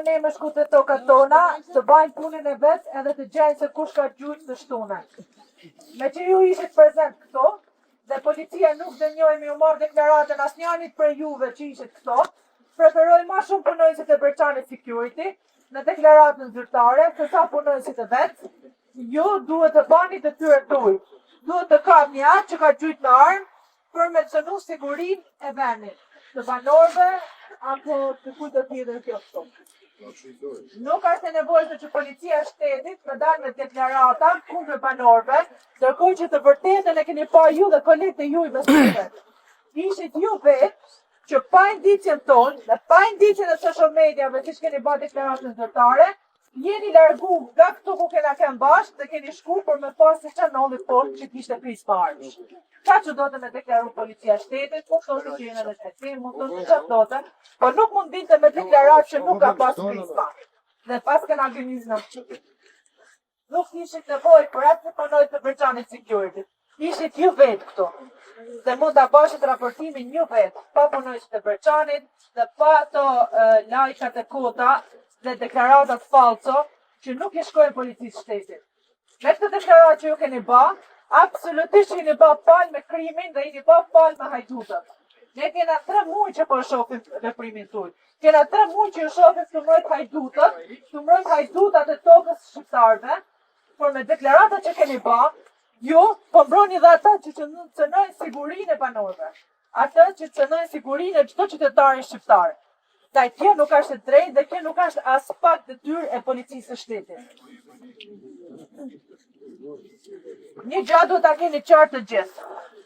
lënë me shku të tokat tona, të bajnë punën e vetë edhe të gjejnë se kush ka gjujtë të shtune. Me që ju ishit prezent këto, dhe policia nuk dënjoj me ju marrë deklaratën asnjanit për juve që ishit këto, preferoj ma shumë punojësit e Berçanit Security në deklaratën zyrtare, se sa punojësit e vetë, ju duhet të bani të tyre tuj. Duhet të kap një atë që ka gjujtë në armë për me të cënu sigurin e venit, të banorëve, apo të kujtë të tjetër kjo këto. Nuk është e nevojshme që policia e shtetit të dalë me deklarata kundër banorëve, ndërkohë që të vërtetën e keni pa ju dhe kolegët e juj besuese. Ishit ju vetë që pa indicjen tonë dhe pa indicjen e social mediave që keni bërë deklaratën zyrtare, jeni largu nga këtu ku kena kenë bashkë dhe keni shku për me pas se që nolli poshtë që t'ishte prisë parë. Qa që do të me deklaru policia shtetit, po shtoshtë që jenë edhe shtetësim, mund të që do të, po nuk mund binte me deklarat që nuk ka pas prisë parë. Dhe pas këna organizëm. Nuk ishit nevoj për atë të punojë të Berçanit Security. Ishit ju vetë këtu. Dhe mund të bashkët raportimin ju vetë, pa punojës të Berçanit dhe pa ato lajkat e kota dhe deklaratat falso që nuk i shkojnë policisë shtetit. Me këtë deklarat që ju keni ba, absolutisht jeni ba palë me krimin dhe jeni ba palë me hajdutët. Ne kena 3 muaj që po shohim veprimin tuaj. Kena 3 muaj që shohim të mbrojt hajdutat e tokës shqiptarëve, por me deklaratat që keni ba, ju po mbroni dhe ata që cënojnë sigurinë e banorëve. Ata që cënojnë sigurinë e çdo qytetari shqiptar. Taj kjo nuk është e drejtë dhe kjo nuk është as pak detyrë e policisë së shtetit. Një gjatë duhet ta keni qartë të gjithë.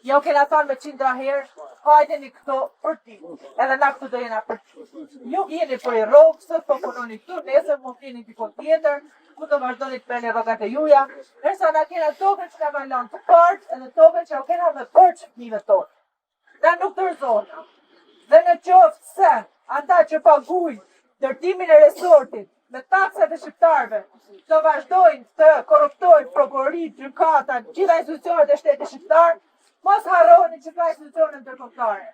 Jo kena thënë me 100 herë, hajdeni këto për ti, edhe na këtu do jena për ti. Ju jeni për i rrogës, po punoni këtu, nesër mund t'jeni dikon tjetër, ku do vazhdoni të përni rrogat e juja, nërsa na kena tokën që na kanë lënë të partë, edhe tokën që kena me bërë fëmijëve tonë. Na nuk dorëzona. Dhe në qoftë se ata që paguajnë ndërtimin e resortit me taksat e shqiptarëve, të vazhdojnë të korruptojnë prokurorit, gjykatat, gjitha institucionet e shtetit shqiptar, mos harroni që ka institucione ndërkombëtare.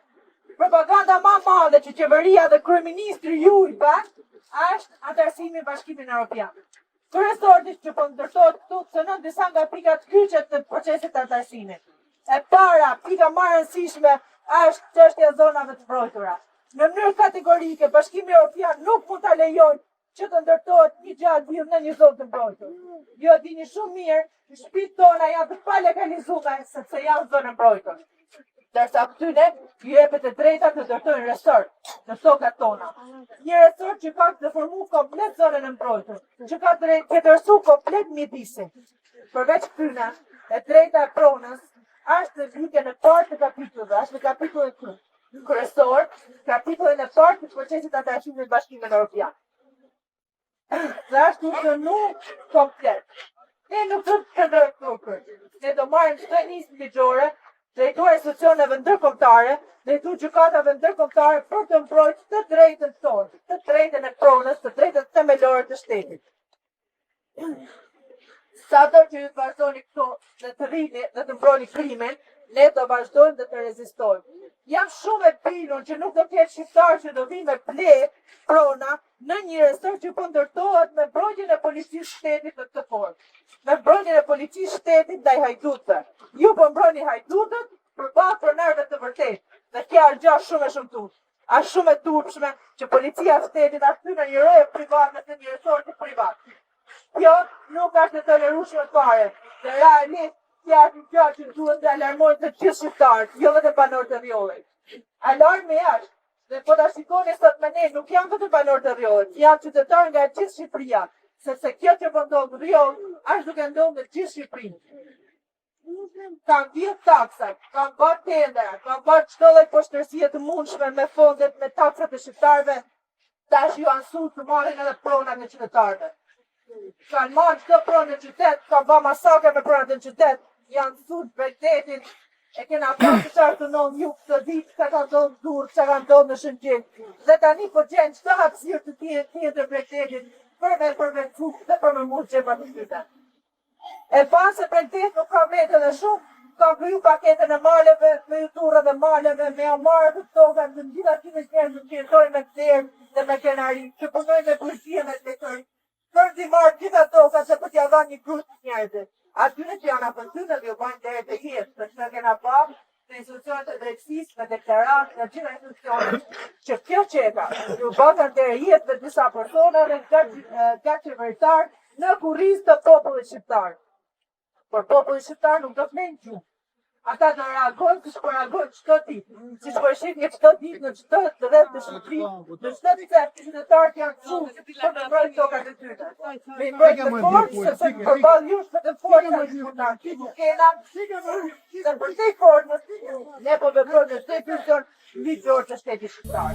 Propaganda ma madhe që qeveria dhe kryeministri ju i bën, është antarësimi i Bashkimit Evropian. Kryesorti që po ndërtohet këtu cënon disa nga pikat kyçe të procesit të antarësimit. E para, pika më e rëndësishme është çështja e zonave të mbrojtura. Në mënyrë kategorike, Bashkimi Evropian nuk mund ta lejojë që të ndërtohet një gjallë në një zonë të mbrojtur. Ju e dini shumë mirë, shtëpitë tona janë të palegalizuara sepse janë zonë mbrojtur. Ndërsa këtyne ju jepet e drejta të ndërtojnë resort në tokat tona. Një resort që ka të formu komplet zonën e mbrojtur, që ka të tërsu komplet mjedisin. Përveç këtyne, e drejta e pronës është në vike në partë të kapitullëve, është në kapitullin kryesor, kapitullin e partë të procesit të antarësimit në Bashkimin Evropian. Dhe është funksionu komplet. Ne nuk do të këndojmë tukër. Ne do marrim çdo nismë ligjore, drejtuar institucioneve ndërkombëtare, drejtuar gjykatave ndërkombëtare për të mbrojtur të drejtën tonë, të drejtën e pronës, të drejtën themelore të shtetit. Sado që ju të vazhdojnë këto dhe të rrini dhe të mbrojni krimin, ne do vazhdojmë dhe të rezistojmë. Jam shumë e bindur që nuk do ketë shqiptar që do vinë me ble prona në një resort që po ndërtohet me mbrojtjen e policisë shtetit në këtë formë. Me mbrojtjen e policisë shtetit ndaj hajdutëve. Ju po mbrojni hajdutët përballë pronarëve të vërtetë. Dhe kjo është gjë shumë e shëmtuar. Është shumë e turpshme që policia e shtetit ashtu në një roje privat në një resort privat. Kjo nuk është e tolerueshme fare. Dhe realisht kjo është një gjë që duhet të alarmojnë të gjithë shqiptarët, jo vetëm banorët e Rriollës. Alarmi është, dhe po ta shikoni sot me ne, nuk janë vetëm banorët e Rriollës, janë qytetarë nga gjithë Shqipëria, sepse kjo që po ndodh në Rriollë është duke ndodhur në gjithë Shqipërinë. Kanë vjedh taksat, kanë bërë tendera, kanë bërë çdo lloj poshtërsie të mundshme me fondet, me taksat e shqiptarëve, tash ju ansu të marrin edhe pronat e qytetarëve. Kanë marrë çdo pronë në qytet, kanë bërë masakre me pronat në qytet, janë thut Bregdetin, e kena pasur çfarë të ndodh ju këtë ditë, çka ka ndodhur në Durrës, çka ka ndodhur në Shëngjel. Dhe tani po gjen çdo hapësirë të tjetër Bregdetit për me fuk dhe për me mund çepa të qytet. E pa se Bregdeti nuk ka vetë edhe shumë, Ka kryu paketën e maleve, me juturën e maleve, me amarë të tokat, në gjitha që në njerëzë që jetojnë me kërë dhe me kenari, që punojnë me policia me të kërë. Kërë t'i marë gjitha tokat se për t'ja dha një grus njerëzë. Atyre që janë apënsynë dhe ju bajnë të jetë e jetë, për që në kena pa, në institucionet e drejtësisë, me deklarat, në gjitha institucionet, që kjo qeka, ju bajnë të jetë dhe disa persona dhe nga qeveritar në kuriz të popullit shqiptar. Por populli shqiptar nuk do të menë gjuhë. Ata do reagojnë si shpo reagojnë çdo ditë, si shpo shih një çdo ditë në çdo rreth të Shqipërisë, në çdo cep qytetarët janë gjuhë për të mbrojtur tokat e tyre. Me mbrojtje të fortë, sepse përballë jush me të fortë janë shqiptarë. Nuk kena, se për të fortë, ne po veprojmë në çdo institucion ligjor të shtetit shqiptar.